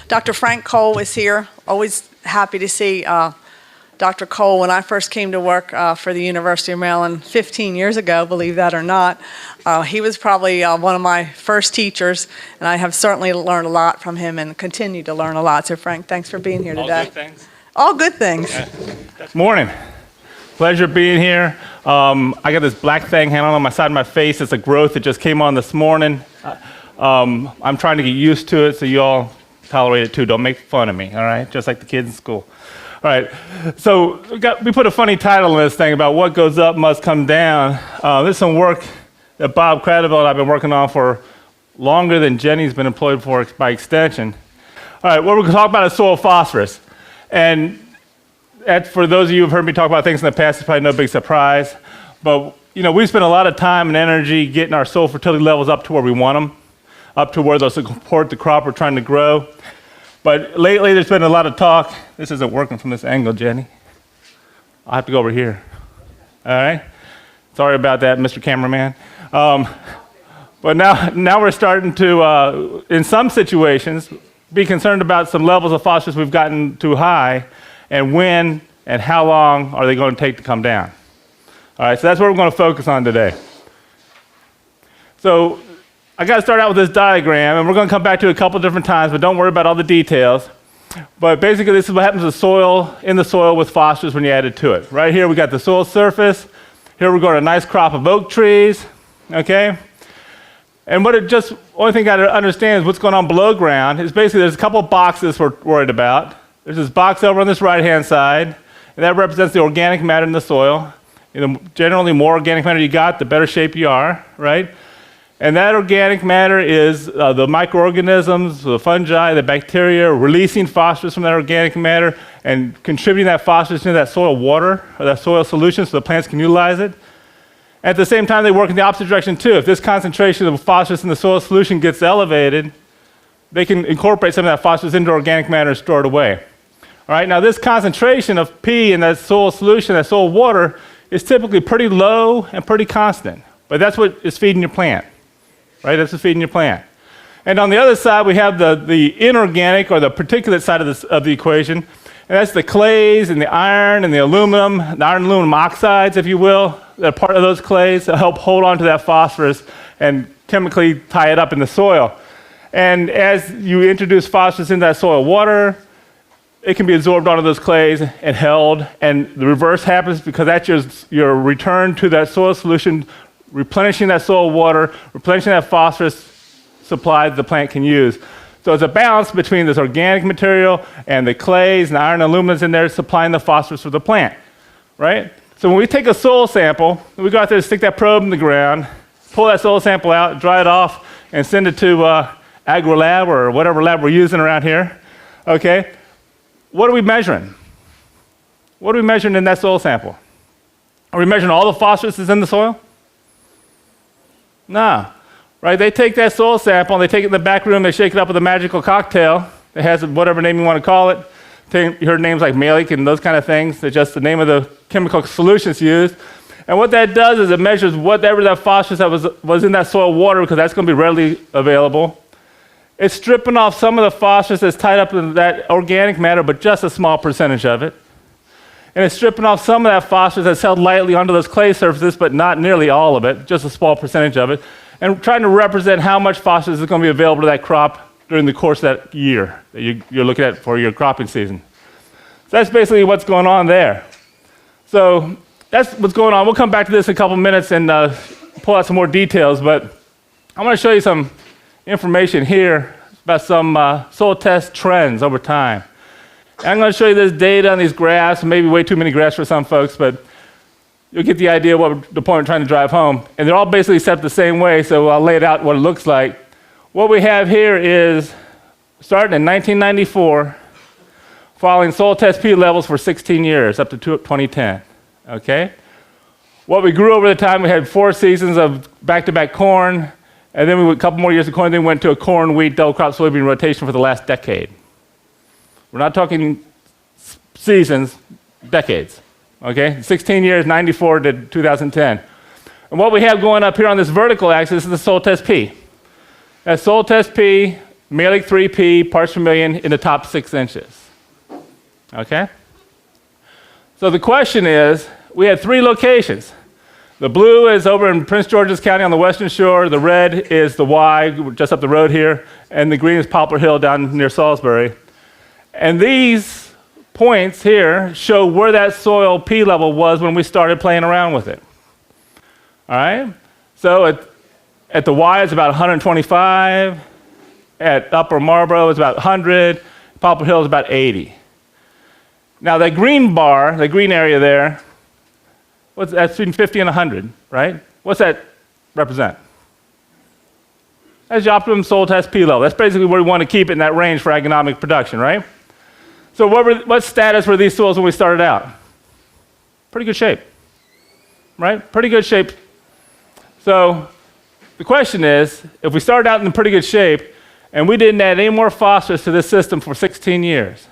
Dr. Frank Coale is here. Always happy to see Dr. Coale. When I first came to work for the University of Maryland 15 years ago, believe that or not, he was probably one of my first teachers, and I have certainly learned a lot from him and continue to learn a lot. So Frank, thanks for being here today. All good things? All good things. Morning. Pleasure being here. I got this black thing hanging on my side of my face. It's a growth that just came on this morning. I'm trying to get used to it, so you all tolerate it too. Don't make fun of me, all right? Just like the kids in school. All right, so we put a funny title on this thing about what goes up must come down. This is some work that Bob Cradiville and I've been working on for longer than Jenny's been employed for by extension. All right, what we're going to talk about is soil phosphorus. And for those of you who've heard me talk about things in the past, it's probably no big surprise. But you know, we spend a lot of time and energy getting our soil fertility levels up to where we want them, up to where they'll support the crop we're trying to grow. But lately there's been a lot of talk. This isn't working from this angle, Jenny. I'll have to go over here. All right? Sorry about that, Mr. Cameraman. But now we're starting to, in some situations, be concerned about some levels of phosphorus we've gotten too high, and when and how long are they going to take to come down. All right, so that's what we're going to focus on today. So I got to start out with this diagram, and we're going to come back to it a couple different times, but don't worry about all the details. But basically, this is what happens to soil, in the soil with phosphorus when you add it to it. Right here, we got the soil surface. Here we're going to a nice crop of oak trees, okay? And only thing I got to understand is what's going on below ground is basically there's a couple of boxes we're worried about. There's this box over on this right-hand side, and that represents the organic matter in the soil. You know, generally, more organic matter you got, the better shape you are, right? And that organic matter is the microorganisms, the fungi, the bacteria, releasing phosphorus from that organic matter and contributing that phosphorus into that soil water or that soil solution so the plants can utilize it. At the same time, they work in the opposite direction too. If this concentration of phosphorus in the soil solution gets elevated, they can incorporate some of that phosphorus into organic matter and store it away. All right, now this concentration of P in that soil solution, that soil water, is typically pretty low and pretty constant. But that's what is feeding your plant. Right, that's what's feeding your plant. And on the other side, we have the inorganic or the particulate side of the equation, and that's the clays and the iron and the iron and aluminum oxides, if you will, that are part of those clays that help hold on to that phosphorus and chemically tie it up in the soil. And as you introduce phosphorus into that soil water, it can be absorbed onto those clays and held, and the reverse happens because that's your return to that soil solution, replenishing that soil water, replenishing that phosphorus supply that the plant can use. So it's a balance between this organic material and the clays and the iron and aluminum in there supplying the phosphorus for the plant, right? So when we take a soil sample, we go out there and stick that probe in the ground, pull that soil sample out, dry it off, and send it to AgroLab or whatever lab we're using around here, okay? What are we measuring? What are we measuring in that soil sample? Are we measuring all the phosphorus that's in the soil? No, right? They take that soil sample and they take it in the back room, they shake it up with a magical cocktail. It has whatever name you want to call it. You heard names like malic and those kind of things. It's just the name of the chemical solutions used. And what that does is it measures whatever that phosphorus that was in that soil water, because that's going to be readily available. It's stripping off some of the phosphorus that's tied up in that organic matter, but just a small percentage of it. And it's stripping off some of that phosphorus that's held lightly onto those clay surfaces, but not nearly all of it, just a small percentage of it, and trying to represent how much phosphorus is going to be available to that crop during the course of that year that you're looking at for your cropping season. So that's basically what's going on there. So that's what's going on. We'll come back to this in a couple minutes and pull out some more details, but I'm going to show you some information here about some soil test trends over time. I'm going to show you this data on these graphs, maybe way too many graphs for some folks, but you'll get the idea of what the point I'm trying to drive home. And they're all basically set up the same way, so I'll lay it out what it looks like. What we have here is, starting in 1994, following soil test P levels for 16 years, up to 2010, okay? What we grew over the time, we had 4 seasons of back-to-back corn, and then we went a couple more years of corn, then we went to a corn, wheat, double crop, soybean rotation for the last decade. We're not talking seasons, decades, okay? 16 years, 94 to 2010. And what we have going up here on this vertical axis is the soil test P. That's soil test P, Malic 3P, parts per million in the top 6 inches, okay? So the question is, we had 3 locations. The blue is over in Prince George's County on the western shore, the red is the Y, just up the road here, and the green is Poplar Hill down near Salisbury. And these points here show where that soil P level was when we started playing around with it. All right? So at the Y it's about 125, at Upper Marlboro it's about 100, Poplar Hill is about 80. Now that green bar, the green area there, that's between 50 and 100, right? What's that represent? That's the optimum soil test P level. That's basically where we want to keep it in that range for agronomic production, right? So what status were these soils when we started out? Pretty good shape, right? Pretty good shape. So the question is, if we started out in pretty good shape and we didn't add any more phosphorus to this system for 16 years,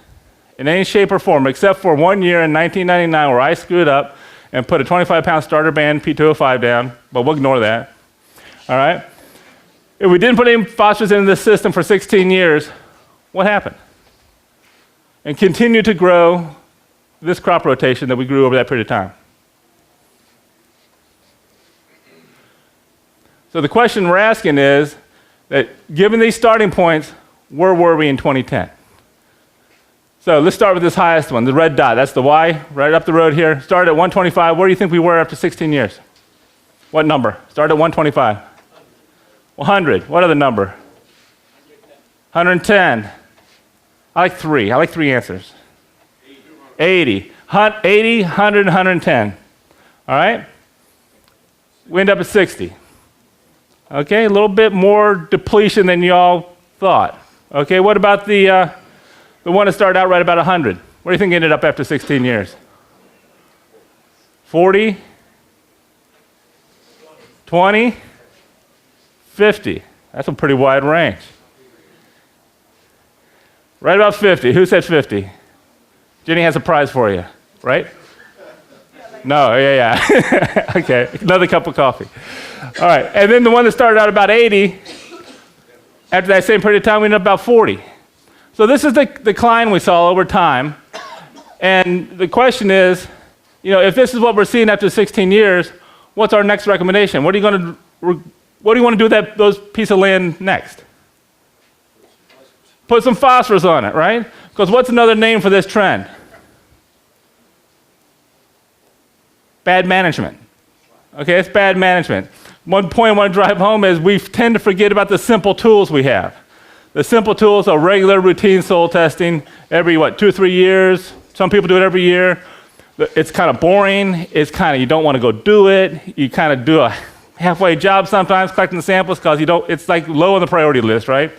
in any shape or form, except for 1 year in 1999 where I screwed up and put a 25-pound starter band P205 down, but we'll ignore that, all right? If we didn't put any phosphorus into this system for 16 years, what happened? And continue to grow this crop rotation that we grew over that period of time. So the question we're asking is that given these starting points, where were we in 2010? So let's start with this highest one, the red dot. That's the Y, right up the road here. Started at 125. Where do you think we were after 16 years? What number? Started at 125. 100. What other number? 110. I like 3. I like 3 answers. 80. 80, 100, 110. All right? We end up at 60. Okay, a little bit more depletion than y'all thought. Okay, what about the one that started out right about 100? Where do you think it ended up after 16 years? 40? 20? 50? That's a pretty wide range. Right about 50. Who said 50? Jenny has a prize for you, right? No, yeah. Okay, another cup of coffee. All right, and then the one that started out about 80, after that same period of time, we ended up about 40. So this is the decline we saw over time. And the question is, if this is what we're seeing after 16 years, what's our next recommendation? What do you want to do with those piece of land next? Put some phosphorus on it, right? Because what's another name for this trend? Bad management. Okay, it's bad management. One point I want to drive home is we tend to forget about the simple tools we have. The simple tools are regular routine soil testing every, 2 or 3 years. Some people do it every year. It's kind of boring. It's kind of, you don't want to go do it. You kind of do a halfway job sometimes collecting the samples because it's like low on the priority list, right?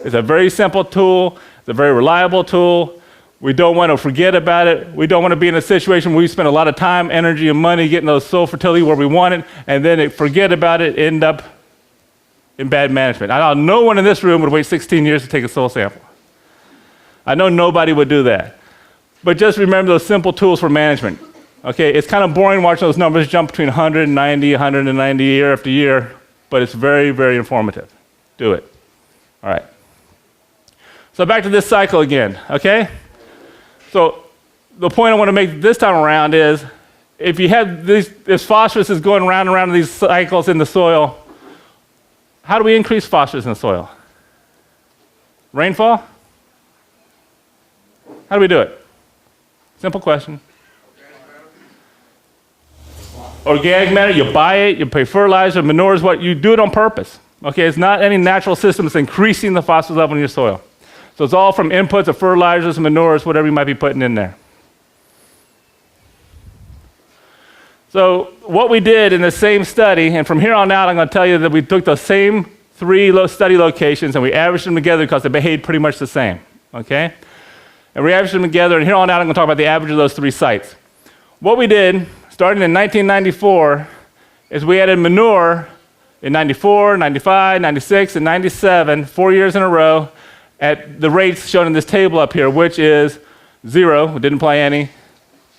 It's a very simple tool. It's a very reliable tool. We don't want to forget about it. We don't want to be in a situation where we spend a lot of time, energy, and money getting those soil fertility where we want it, and then forget about it, end up in bad management. I know no one in this room would wait 16 years to take a soil sample. I know nobody would do that. But just remember those simple tools for management. Okay, it's kind of boring watching those numbers jump between 190, 190 year after year, but it's very, very informative. Do it. All right. So back to this cycle again, okay? So the point I want to make this time around is if you have this phosphorus is going around and around these cycles in the soil, how do we increase phosphorus in the soil? Rainfall? How do we do it? Simple question. Organic matter, you buy it, you pay fertilizer, manure is what you do it on purpose. Okay, it's not any natural system that's increasing the phosphorus level in your soil. So it's all from inputs of fertilizers, manures, whatever you might be putting in there. So what we did in the same study, and from here on out I'm going to tell you that we took those same 3 study locations and we averaged them together because they behaved pretty much the same, okay? And we averaged them together, and here on out I'm going to talk about the average of those 3 sites. What we did, starting in 1994, is we added manure in 94, 95, 96, and 97, 4 years in a row, at the rates shown in this table up here, which is 0, we didn't apply any,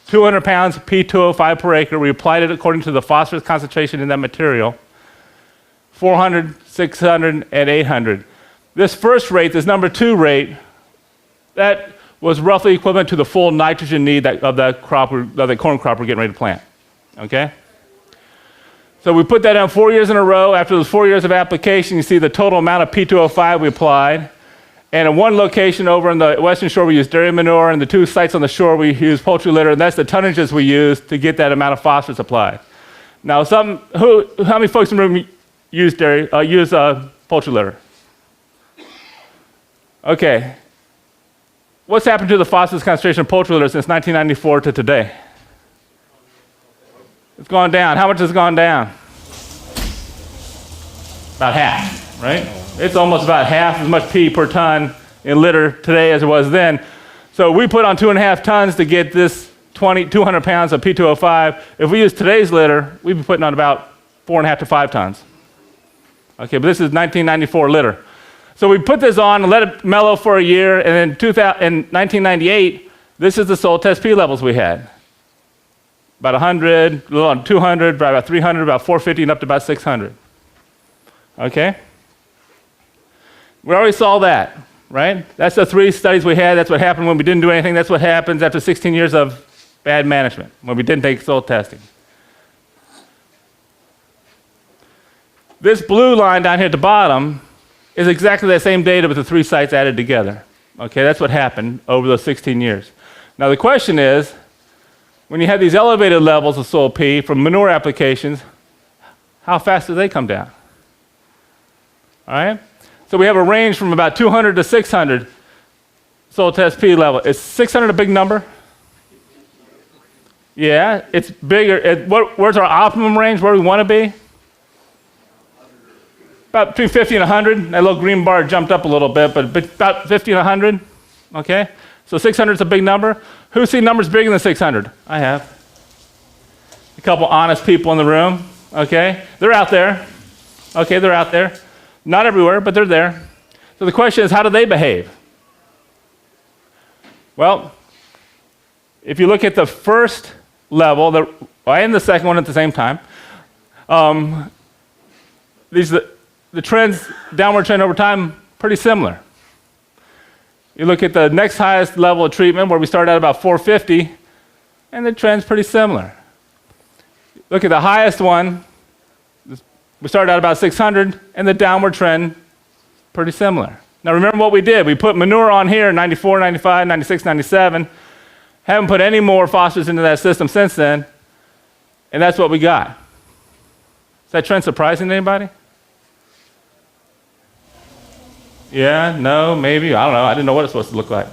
200 pounds P2O5 per acre. We applied it according to the phosphorus concentration in that material, 400, 600, and 800. This first rate, this number 2 rate, that was roughly equivalent to the full nitrogen need of that corn crop we're getting ready to plant, okay? So we put that down 4 years in a row. After those 4 years of application, you see the total amount of P2O5 we applied. And in one location over on the western shore, we used dairy manure, and the 2 sites on the shore, we used poultry litter, and that's the tonnages we used to get that amount of phosphorus applied. Now, how many folks in the room use poultry litter? Okay. What's happened to the phosphorus concentration of poultry litter since 1994 to today? It's gone down. How much has it gone down? About half, right? It's almost about half as much P per ton in litter today as it was then. So we put on 2.5 tons to get this 200 pounds of P2O5. If we use today's litter, we'd be putting on about 4.5 to 5 tons. Okay, but this is 1994 litter. So we put this on and let it mellow for a year, and in 1998, this is the soil test P levels we had. About 100, a little on 200, about 300, about 450, and up to about 600. Okay? We already saw that, right? That's the 3 studies we had. That's what happened when we didn't do anything. That's what happens after 16 years of bad management, when we didn't take soil testing. This blue line down here at the bottom is exactly that same data with the 3 sites added together. Okay, that's what happened over those 16 years. Now the question is, when you have these elevated levels of soil P from manure applications, how fast do they come down? All right? So we have a range from about 200 to 600 soil test P level. Is 600 a big number? Yeah, it's bigger. Where's our optimum range, where we want to be? About between 50 and 100. That little green bar jumped up a little bit, but about 50 and 100. Okay? So 600 is a big number. Who's seen numbers bigger than 600? I have. A couple honest people in the room. Okay? They're out there. Okay, they're out there. Not everywhere, but they're there. So the question is, how do they behave? Well, if you look at the first level, and the second one at the same time, the trends, downward trend over time, pretty similar. You look at the next highest level of treatment, where we started at about 450, and the trend's pretty similar. Look at the highest one, we started out about 600, and the downward trend, pretty similar. Now remember what we did. We put manure on here in 94, 95, 96, 97. Haven't put any more phosphorus into that system since then, and that's what we got. Is that trend surprising to anybody? Yeah, no, maybe, I don't know. I didn't know what it's supposed to look like.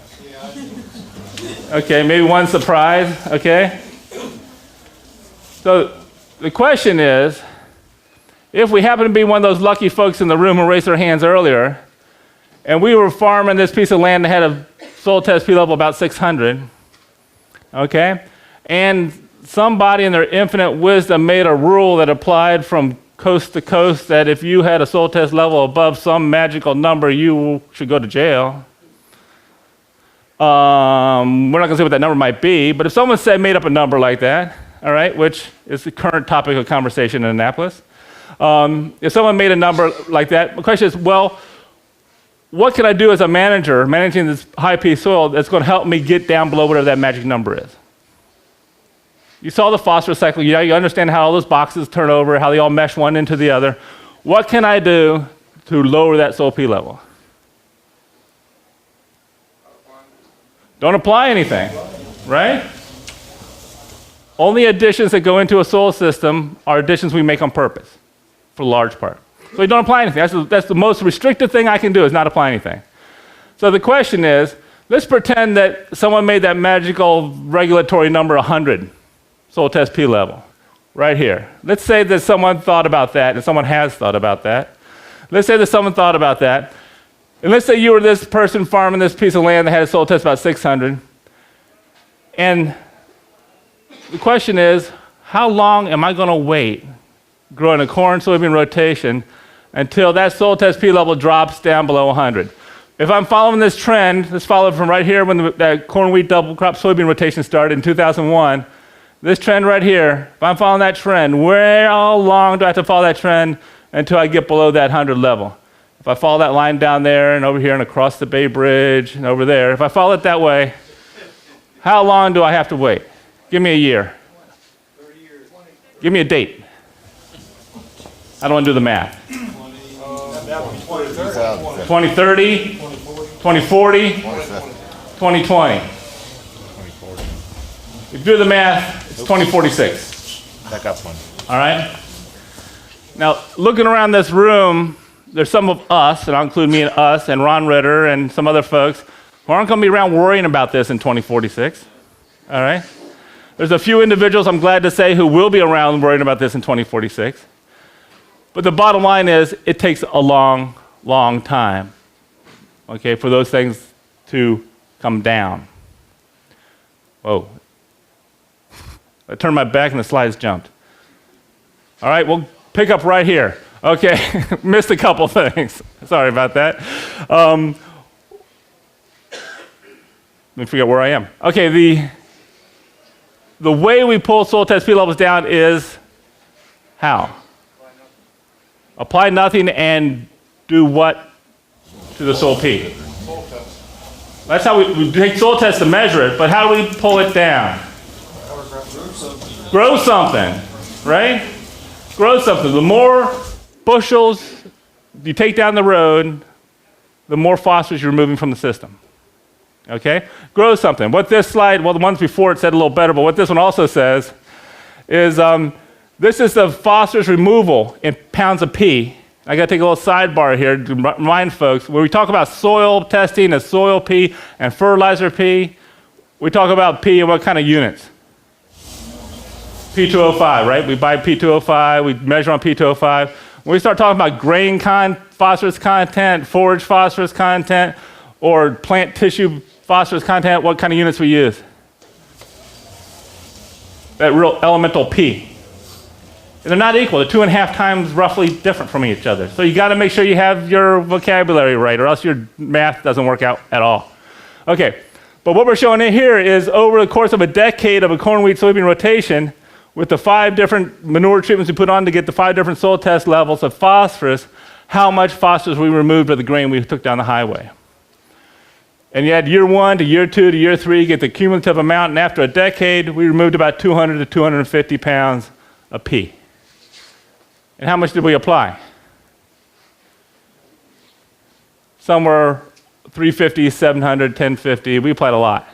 Okay, maybe one surprise, okay? So the question is, if we happen to be one of those lucky folks in the room who raised their hands earlier, and we were farming this piece of land that had a soil test P level about 600, okay? And somebody in their infinite wisdom made a rule that applied from coast to coast that if you had a soil test level above some magical number, you should go to jail. We're not going to say what that number might be, but if someone made up a number like that, all right, which is the current topic of conversation in Annapolis, if someone made a number like that, the question is, well, what can I do as a manager managing this high P soil that's going to help me get down below whatever that magic number is? You saw the phosphorus cycle. You understand how all those boxes turn over, how they all mesh one into the other. What can I do to lower that soil P level? Don't apply anything, right? Only additions that go into a soil system are additions we make on purpose, for the large part. So you don't apply anything. That's the most restrictive thing I can do, is not apply anything. So the question is, let's pretend that someone made that magical regulatory number 100. Soil test P level, right here. Let's say that someone thought about that, and someone has thought about that. Let's say that someone thought about that, and let's say you were this person farming this piece of land that had a soil test about 600, and the question is, how long am I going to wait growing a corn soybean rotation until that soil test P level drops down below 100. If I'm following this trend, let's follow from right here when that corn wheat double crop soybean rotation started in 2001. This trend right here, if I'm following that trend, how long do I have to follow that trend until I get below that 100 level? If I follow that line down there and over here and across the Bay Bridge and over there, if I follow it that way, how long do I have to wait? Give me a year. 30 years. Give me a date. I don't want to do the math. 2030, 2040, 2020. If you do the math, it's 2046. Back up one. All right? Now, looking around this room, there's some of us, and I'll include me and us, and Ron Ritter, and some other folks, who aren't going to be around worrying about this in 2046. All right? There's a few individuals, I'm glad to say, who will be around worrying about this in 2046. But the bottom line is, it takes a long, long time, okay, for those things to come down. Whoa. I turned my back and the slides jumped. All right, we'll pick up right here. Okay, missed a couple things. Sorry about that. Let me figure out where I am. Okay, the way we pull soil test P levels down is how? Apply nothing and do what to the soil P? That's how we take soil tests to measure it, but how do we pull it down? Grow something, right? Grow something. The more bushels you take down the road, the more phosphorus you're removing from the system. Okay? Grow something. What this slide, well, the ones before it said a little better, but what this one also says is this is the phosphorus removal in pounds of P. I got to take a little sidebar here to remind folks, when we talk about soil testing as soil P and fertilizer P, we talk about P in what kind of units? P2O5, right? We buy P2O5, we measure on P2O5. When we start talking about grain phosphorus content, forage phosphorus content, or plant tissue phosphorus content, what kind of units we use? That real elemental P. And they're not equal. They're 2.5 times roughly different from each other. So you got to make sure you have your vocabulary right, or else your math doesn't work out at all. Okay, but what we're showing in here is over the course of a decade of a corn, wheat, soybean rotation, with the 5 different manure treatments we put on to get the 5 different soil test levels of phosphorus, how much phosphorus we removed of the grain we took down the highway. And you add year 1 to year 2 to year 3, you get the cumulative amount, and after a decade, we removed about 200 to 250 pounds of P. And how much did we apply? Somewhere 350, 700, 1050. We applied a lot.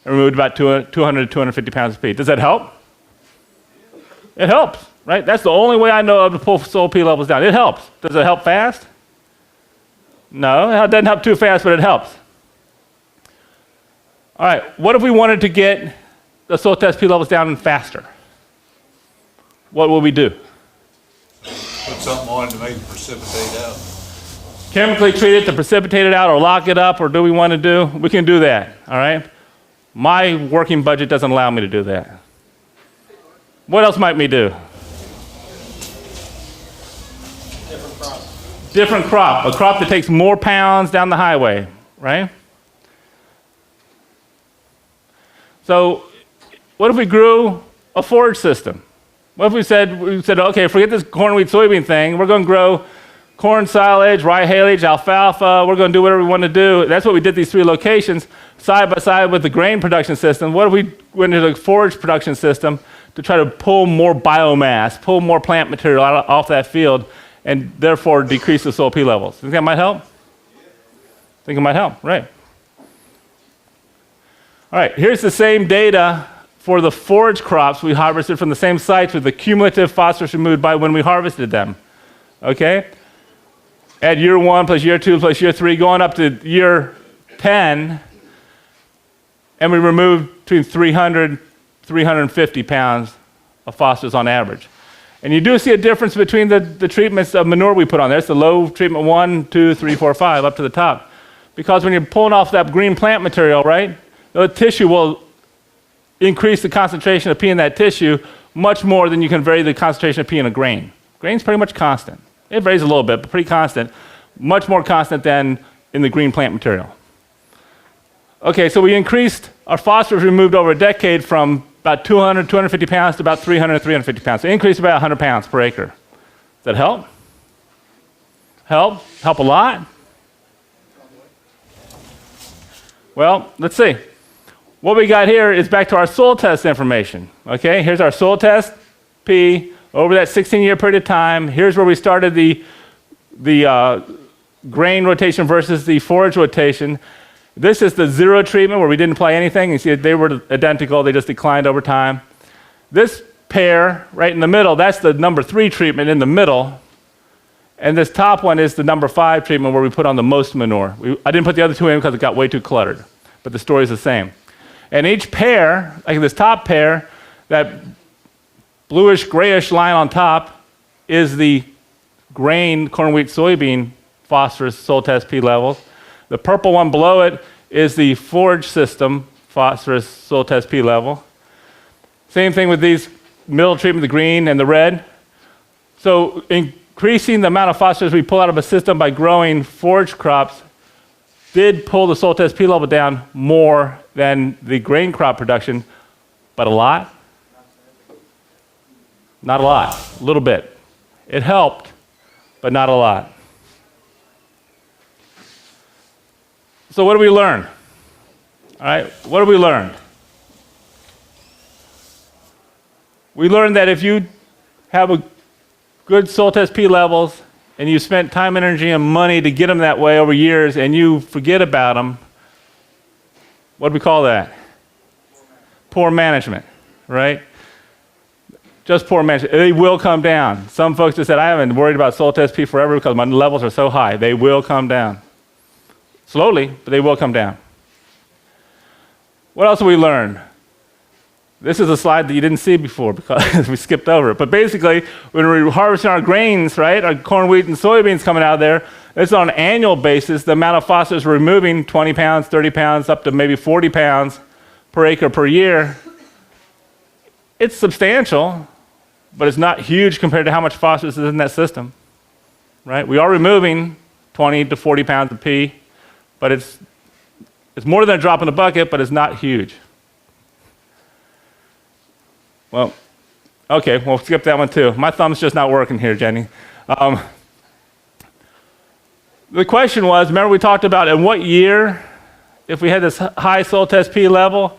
And removed about 200 to 250 pounds of P. Does that help? It helps, right? That's the only way I know of to pull soil P levels down. It helps. Does it help fast? No, it doesn't help too fast, but it helps. All right, what if we wanted to get the soil test P levels down faster? What will we do? Put something on to make it precipitate out. Chemically treat it to precipitate it out or lock it up, or do we want to do? We can do that, all right? My working budget doesn't allow me to do that. What else might we do? Different crop. Different crop, a crop that takes more pounds down the highway, right? So what if we grew a forage system? What if we said, okay, forget this corn, wheat, soybean thing. We're going to grow corn silage, rye haylage, alfalfa. We're going to do whatever we want to do. That's what we did these 3 locations, side by side with the grain production system. What if we went into the forage production system to try to pull more biomass, pull more plant material off that field, and therefore decrease the soil P levels? Think that might help? Think it might help, right? All right, here's the same data for the forage crops we harvested from the same sites with the cumulative phosphorus removed by when we harvested them, okay? Add year 1 plus year 2 plus year 3, going up to year 10, and we removed between 300, 350 pounds of phosphorus on average. And you do see a difference between the treatments of manure we put on there. It's the low treatment 1, 2, 3, 4, 5, up to the top. Because when you're pulling off that green plant material, right, the tissue will increase the concentration of P in that tissue much more than you can vary the concentration of P in a grain. Grain's pretty much constant. It varies a little bit, but pretty constant. Much more constant than in the green plant material. Okay, so we increased our phosphorus removed over a decade from about 200, 250 pounds to about 300, 350 pounds. So increased about 100 pounds per acre. Does that help? Help? Help a lot? Well, let's see. What we got here is back to our soil test information. Okay, here's our soil test, P, over that 16-year period of time. Here's where we started the grain rotation versus the forage rotation. This is the zero treatment where we didn't apply anything. You see they were identical, they just declined over time. This pair right in the middle, that's the number 3 treatment in the middle. And this top one is the number 5 treatment where we put on the most manure. I didn't put the other 2 in because it got way too cluttered, but the story is the same. And each pair, like this top pair, that bluish grayish line on top is the grain, corn, wheat, soybean phosphorus soil test P levels. The purple one below it is the forage system phosphorus soil test P level. Same thing with these middle treatment, the green and the red. So increasing the amount of phosphorus we pull out of a system by growing forage crops did pull the soil test P level down more than the grain crop production, but a lot? Not a lot, a little bit. It helped, but not a lot. So what do we learn? All right, what have we learned? We learned that if you have a good soil test P levels and you spent time, energy, and money to get them that way over years and you forget about them, what do we call that? Poor management, right? Just poor management. They will come down. Some folks just said, I haven't worried about soil test P forever because my levels are so high. They will come down. Slowly, but they will come down. What else have we learned? This is a slide that you didn't see before because we skipped over it. But basically, when we're harvesting our grains, right, our corn, wheat, and soybeans coming out of there, it's on an annual basis, the amount of phosphorus we're removing, 20 pounds, 30 pounds, up to maybe 40 pounds per acre per year. It's substantial, but it's not huge compared to how much phosphorus is in that system, right? We are removing 20 to 40 pounds of P, but it's more than a drop in the bucket, but it's not huge. Well, okay, we'll skip that one too. My thumb's just not working here, Jenny. The question was, remember we talked about in what year, if we had this high soil test P level,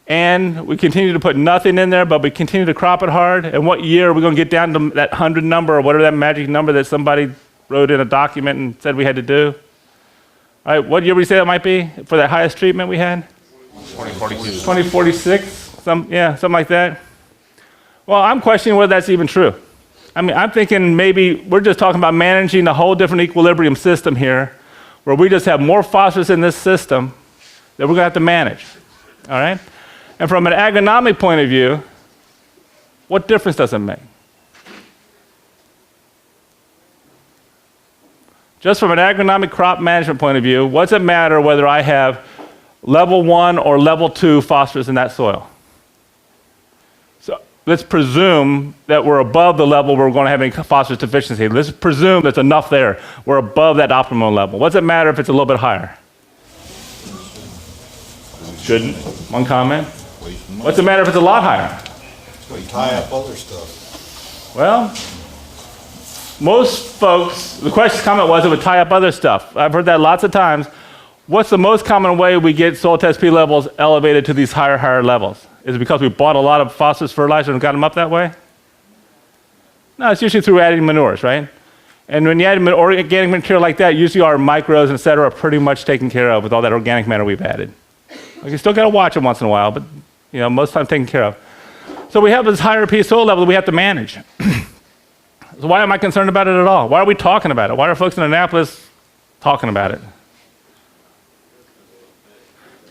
and we continue to put nothing in there, but we continue to crop it hard, and what year are we going to get down to that 100 number or whatever that magic number that somebody wrote in a document and said we had to do? All right, what year would you say that might be for that highest treatment we had? 2042. 2046, something like that. Well, I'm questioning whether that's even true. I mean, I'm thinking maybe we're just talking about managing a whole different equilibrium system here, where we just have more phosphorus in this system that we're going to have to manage. All right? And from an agronomic point of view, what difference does it make? Just from an agronomic crop management point of view, what does it matter whether I have level 1 or level 2 phosphorus in that soil? So let's presume that we're above the level where we're going to have any phosphorus deficiency. Let's presume there's enough there. We're above that optimal level. What does it matter if it's a little bit higher? Shouldn't. One comment. What's the matter if it's a lot higher? We tie up other stuff. Well, most folks, the comment was it would tie up other stuff. I've heard that lots of times. What's the most common way we get soil test P levels elevated to these higher levels? Is it because we bought a lot of phosphorus fertilizer and got them up that way? No, it's usually through adding manures, right? And when you add organic material like that, usually our microbes, et cetera, are pretty much taken care of with all that organic matter we've added. You still got to watch them once in a while, but most of the time taken care of. So we have this higher P soil level that we have to manage. So why am I concerned about it at all? Why are we talking about it? Why are folks in Annapolis talking about it?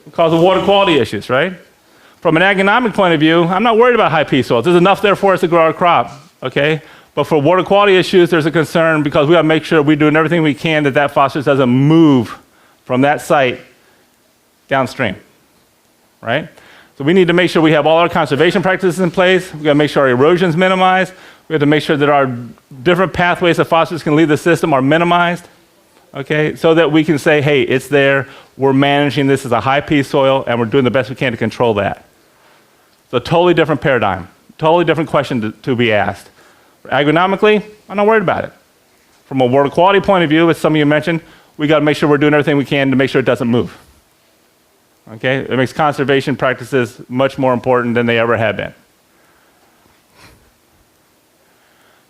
Because of water quality issues, right? From an agronomic point of view, I'm not worried about high P soils. There's enough there for us to grow our crop, okay? But for water quality issues, there's a concern because we got to make sure we're doing everything we can that phosphorus doesn't move from that site downstream, right? So we need to make sure we have all our conservation practices in place. We got to make sure our erosion's minimized. We have to make sure that our different pathways that phosphorus can leave the system are minimized, okay, so that we can say, hey, it's there, we're managing this as a high P soil, and we're doing the best we can to control that. It's a totally different paradigm, totally different question to be asked. Agronomically, I'm not worried about it. From a water quality point of view, as some of you mentioned, we got to make sure we're doing everything we can to make sure it doesn't move. Okay, it makes conservation practices much more important than they ever have been.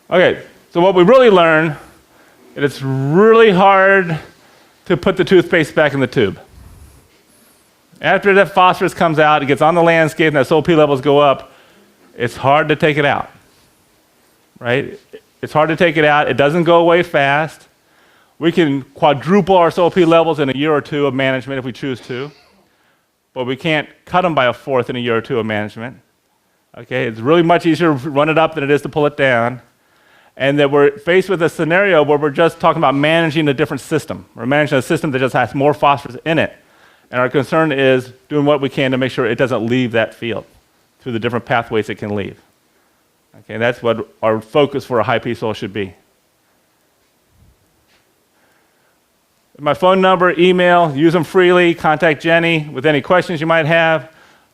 Okay, so what we really learned is it's really hard to put the toothpaste back in the tube. After that phosphorus comes out, it gets on the landscape and that soil P levels go up, it's hard to take it out, right? It's hard to take it out. It doesn't go away fast. We can quadruple our soil P levels in a year or two of management if we choose to, but we can't cut them by a fourth in a year or two of management. Okay, it's really much easier to run it up than it is to pull it down. And that we're faced with a scenario where we're just talking about managing a different system. We're managing a system that just has more phosphorus in it. And our concern is doing what we can to make sure it doesn't leave that field through the different pathways it can leave. Okay, that's what our focus for a high P soil should be. My phone number, email, use them freely. Contact Jenny with any questions you might have.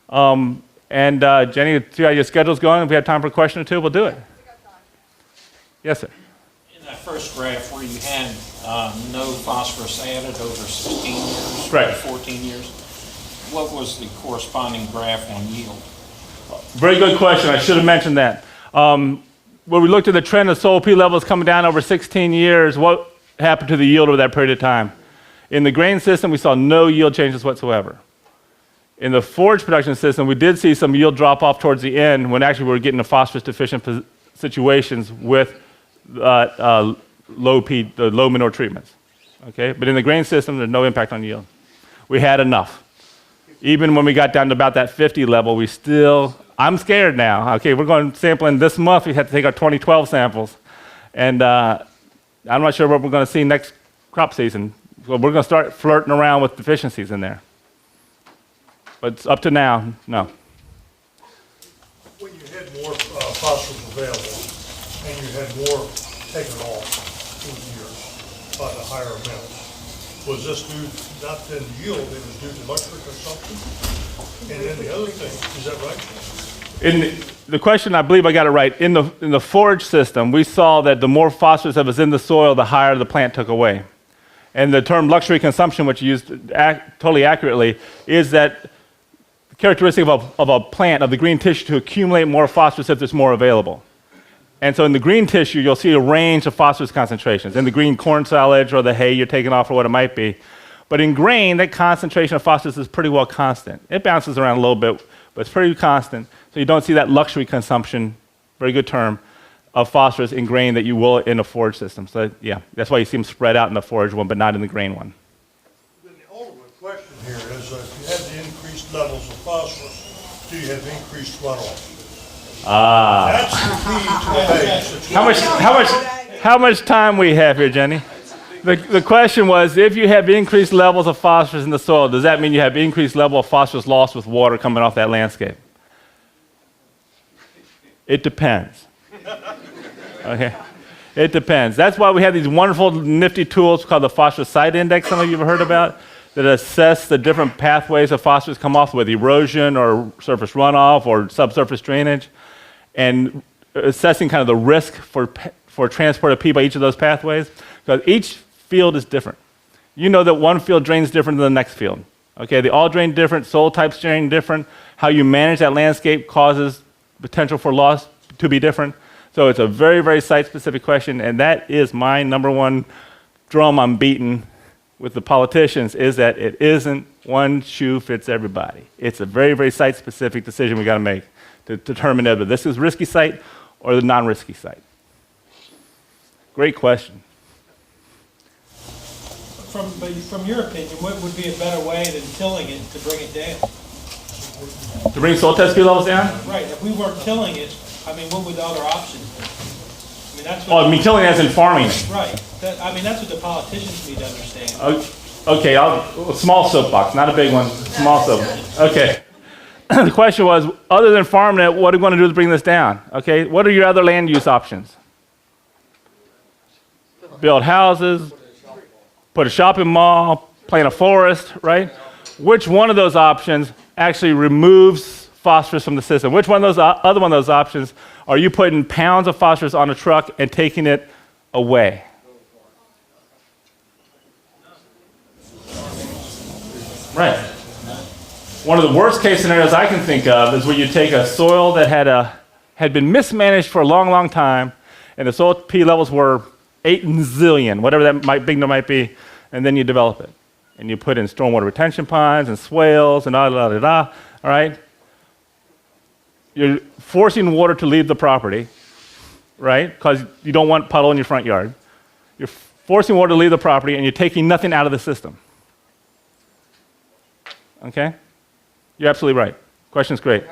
Jenny, see how your schedule's going. If we have time for a question or two, we'll do it. Yes, sir. In that first graph where you had no phosphorus added over 16 years, Right. 14 years, what was the corresponding graph on yield? Very good question. I should have mentioned that. When we looked at the trend of soil P levels coming down over 16 years, what happened to the yield over that period of time? In the grain system, we saw no yield changes whatsoever. In the forage production system, we did see some yield drop off towards the end when actually we were getting to phosphorus deficient situations with low manure treatments. Okay, but in the grain system, there's no impact on yield. We had enough. Even when we got down to about that 50 level, we still, I'm scared now. Okay, we're going sampling this month. We had to take our 2012 samples. And I'm not sure what we're going to see next crop season. So we're going to start flirting around with deficiencies in there. But up to now, no. When you had more phosphorus available and you had more taken off through the years by the higher amounts, was this due not to yield, it was due to luxury consumption? And then the other thing, is that right? In the question, I believe I got it right. In the forage system, we saw that the more phosphorus that was in the soil, the higher the plant took away. And the term luxury consumption, which you used totally accurately, is that characteristic of a plant, of the green tissue, to accumulate more phosphorus if there's more available. And so in the green tissue, you'll see a range of phosphorus concentrations. In the green corn silage or the hay you're taking off or what it might be. But in grain, that concentration of phosphorus is pretty well constant. It bounces around a little bit, but it's pretty constant. So you don't see that luxury consumption, very good term, of phosphorus in grain that you will in a forage system. So yeah, that's why you see them spread out in the forage one, but not in the grain one. Then the ultimate question here is, if you have the increased levels of phosphorus, do you have increased runoff? That's the key to the base. How much time we have here, Jenny? The question was, if you have increased levels of phosphorus in the soil, does that mean you have increased level of phosphorus loss with water coming off that landscape? It depends. Okay, it depends. That's why we have these wonderful, nifty tools called the phosphorus site index, some of you have heard about, that assess the different pathways of phosphorus come off with erosion or surface runoff or subsurface drainage, and assessing kind of the risk for transport of P by each of those pathways, because each field is different. You know that one field drains different than the next field. Okay, they all drain different, soil types drain different. How you manage that landscape causes potential for loss to be different. So it's a very, very site-specific question, and that is my number one drum I'm beating with the politicians, is that it isn't one shoe fits everybody. It's a very, very site-specific decision we got to make to determine whether this is risky site or the non-risky site. Great question. From your opinion, what would be a better way than tilling it to bring it down? To bring soil test P levels down? Right, if we weren't tilling it, I mean, what would the other options be? I mean, that's Oh, what. I mean tilling as in farming it. Right, I mean, that's what the politicians need to understand. Okay, small soapbox, not a big one, small soapbox. Okay. The question was, other than farming it, what are we going to do to bring this down? Okay, what are your other land use options? build houses, put a shopping mall, plant a forest, right? Which one of those options actually removes phosphorus from the system? Which one of those other one of those options are you putting pounds of phosphorus on a truck and taking it away? Right. One of the worst case scenarios I can think of is where you take a soil that had been mismanaged for a long, long time, and the soil P levels were 8 zillion, whatever that big number might be, and then you develop it. And you put in stormwater retention ponds and swales and all right? You're forcing water to leave the property, right? Because you don't want puddle in your front yard. You're forcing water to leave the property, and you're taking nothing out of the system. Okay? You're absolutely right. Question's great.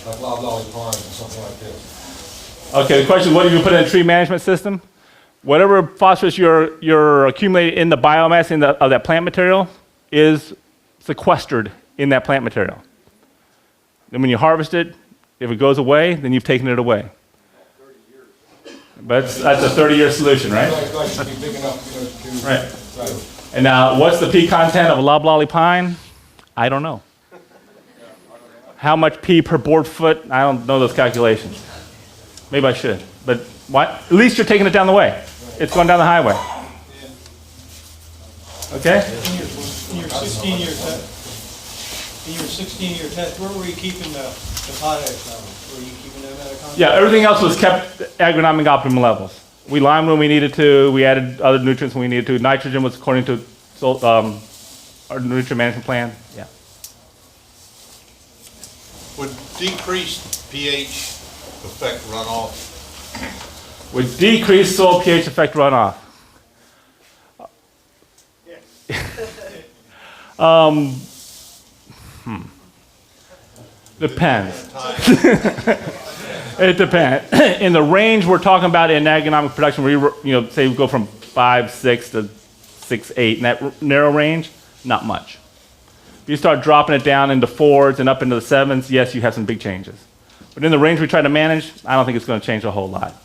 Like loblolly pond or something like this. Okay, the question is, what do you put in a tree management system? Whatever phosphorus you're accumulating in the biomass of that plant material is sequestered in that plant material. Then when you harvest it, if it goes away, then you've taken it away. But that's a 30-year solution, right? Right. And now, what's the P content of a loblolly pine? I don't know. How much P per board foot? I don't know those calculations. Maybe I should. But what? At least you're taking it down the way. It's going down the highway. Okay? In your 16-year test, where were you keeping the potash levels? Were you keeping them at a constant? Yeah, everything else was kept agronomic optimum levels. We limed when we needed to. We added other nutrients when we needed to. Nitrogen was according to our nutrient management plan. Yeah. Would decreased pH affect runoff? Would decreased soil pH affect runoff? Depends. It depends. In the range we're talking about in agronomic production, where say we go from 5.6 to 6.8, in that narrow range, not much. If you start dropping it down into 4s and up into the 7s, yes, you have some big changes. But in the range we try to manage, I don't think it's going to change a whole lot.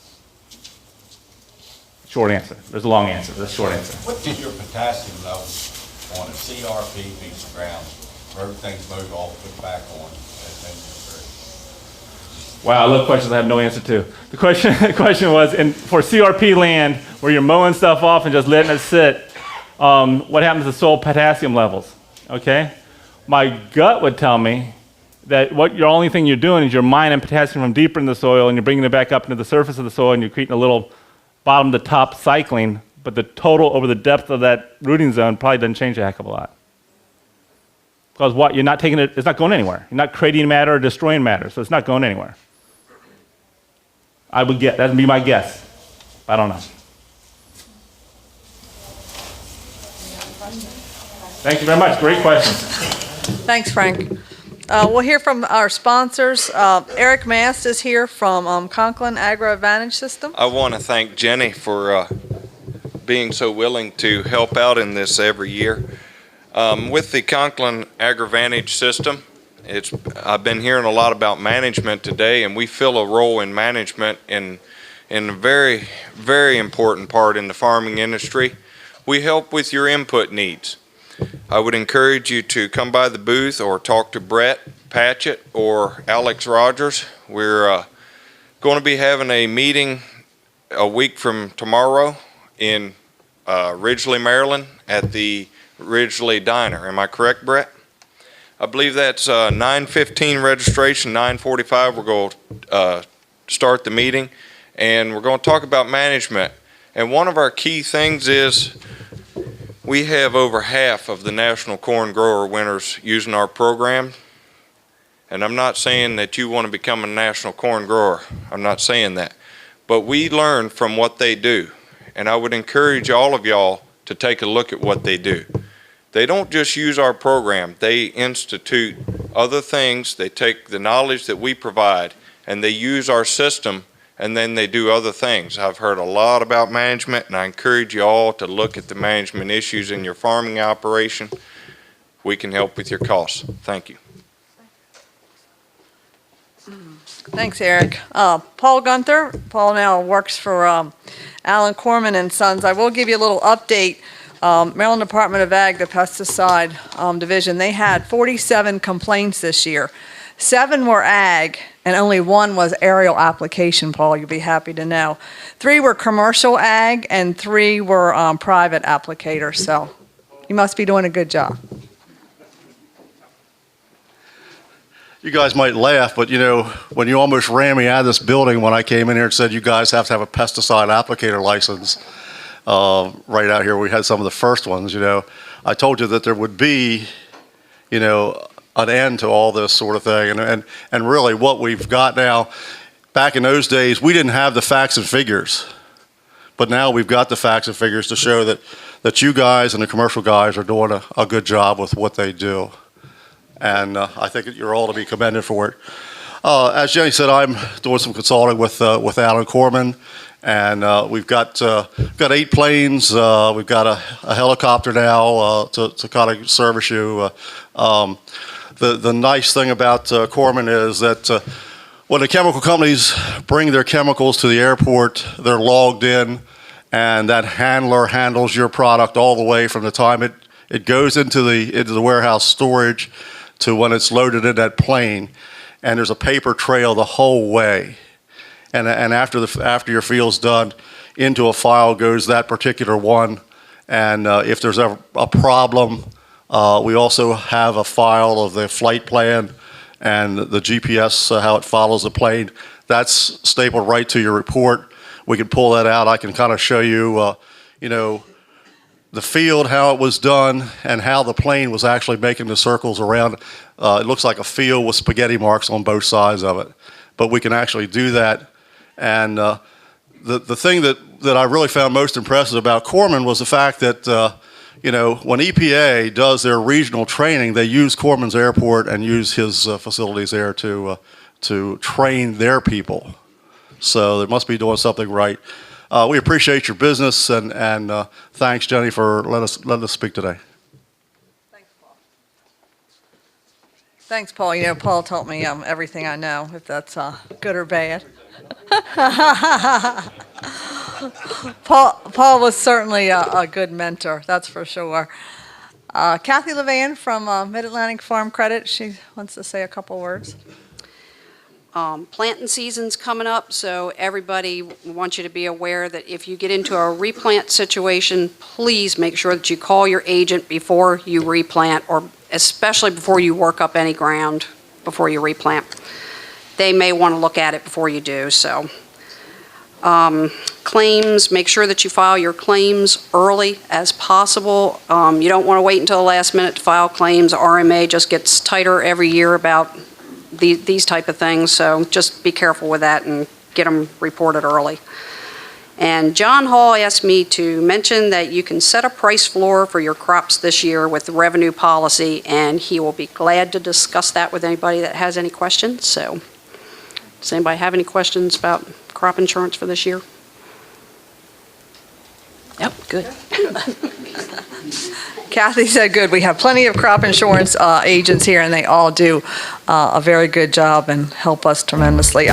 Short answer. There's a long answer. There's a short answer. What is your potassium levels on a CRP piece of ground where everything's moved off, put back on? Wow, I love questions I have no answer to. The question was, for CRP land, where you're mowing stuff off and just letting it sit, what happens to soil potassium levels? Okay? My gut would tell me that your only thing you're doing is you're mining potassium from deeper in the soil and you're bringing it back up into the surface of the soil and you're creating a little bottom to top cycling, but the total over the depth of that rooting zone probably doesn't change a heck of a lot. Because what? You're not taking it, it's not going anywhere. You're not creating matter or destroying matter, so it's not going anywhere. I would that would be my guess. I don't know. Thank you very much. Great questions. Thanks, Frank. We'll hear from our sponsors. Eric Mast is here from Conklin Agro Advantage System. I want to thank Jenny for being so willing to help out in this every year. With the Conklin Agro Advantage System, I've been hearing a lot about management today, and we fill a role in management in a very, very important part in the farming industry. We help with your input needs. I would encourage you to come by the booth or talk to Brett Patchett or Alex Rogers. We're going to be having a meeting a week from tomorrow in Ridgely, Maryland at the Ridgely Diner. Am I correct, Brett? I believe that's 9:15 registration, 9:45 we're going to start the meeting, and we're going to talk about management. And one of our key things is we have over half of the national corn grower winners using our program. And I'm not saying that you want to become a national corn grower. I'm not saying that. But we learn from what they do. And I would encourage all of y'all to take a look at what they do. They don't just use our program. They institute other things. They take the knowledge that we provide and they use our system, and then they do other things. I've heard a lot about management, and I encourage you all to look at the management issues in your farming operation. We can help with your costs. Thank you. Thanks, Eric. Paul Gunther. Paul now works for Alan Corman and Sons. I will give you a little update. Maryland Department of Ag, the pesticide division, they had 47 complaints this year. 7 were ag, and only 1 was aerial application, Paul, you'll be happy to know. 3 were commercial ag, and 3 were private applicators, so you must be doing a good job. You guys might laugh, but you know, when you almost ran me out of this building when I came in here and said you guys have to have a pesticide applicator license, right out here, we had some of the first ones, you know. I told you that there would be, you know, an end to all this sort of thing. And really what we've got now, back in those days, we didn't have the facts and figures. But now we've got the facts and figures to show that you guys and the commercial guys are doing a good job with what they do. And I think you're all to be commended for it. As Jenny said, I'm doing some consulting with Alan Corman. And we've got 8 planes. We've got a helicopter now to kind of service you. The nice thing about Corman is that when the chemical companies bring their chemicals to the airport, they're logged in, and that handler handles your product all the way from the time it goes into the warehouse storage to when it's loaded in that plane. And there's a paper trail the whole way. And after your field's done, into a file goes that particular one. And if there's ever a problem, we also have a file of the flight plan and the GPS, how it follows the plane. That's stapled right to your report. We can pull that out. I can kind of show you, you know, the field, how it was done, and how the plane was actually making the circles around. It looks like a field with spaghetti marks on both sides of it. But we can actually do that. And the thing that I really found most impressive about Corman was the fact that, you know, when EPA does their regional training, they use Corman's airport and use his facilities there to train their people. So they must be doing something right. We appreciate your business, and thanks, Jenny, for letting us speak today. Thanks, Paul. Thanks, Paul. You know, Paul taught me everything I know, if that's good or bad. Paul was certainly a good mentor, that's for sure. Kathy Levan from Mid-Atlantic Farm Credit, she wants to say a couple words. Planting season's coming up, so everybody wants you to be aware that if you get into a replant situation, please make sure that you call your agent before you replant, or especially before you work up any ground before you replant. They may want to look at it before you do. So claims, make sure that you file your claims early as possible. You don't want to wait until the last minute to file claims. RMA just gets tighter every year about these type of things, so just be careful with that and get them reported early. And John Hall asked me to mention that you can set a price floor for your crops this year with the revenue policy, and he will be glad to discuss that with anybody that has any questions. So does anybody have any questions about crop insurance for this year? Yep, good. Kathy said good. We have plenty of crop insurance agents here, and they all do a very good job and help us tremendously.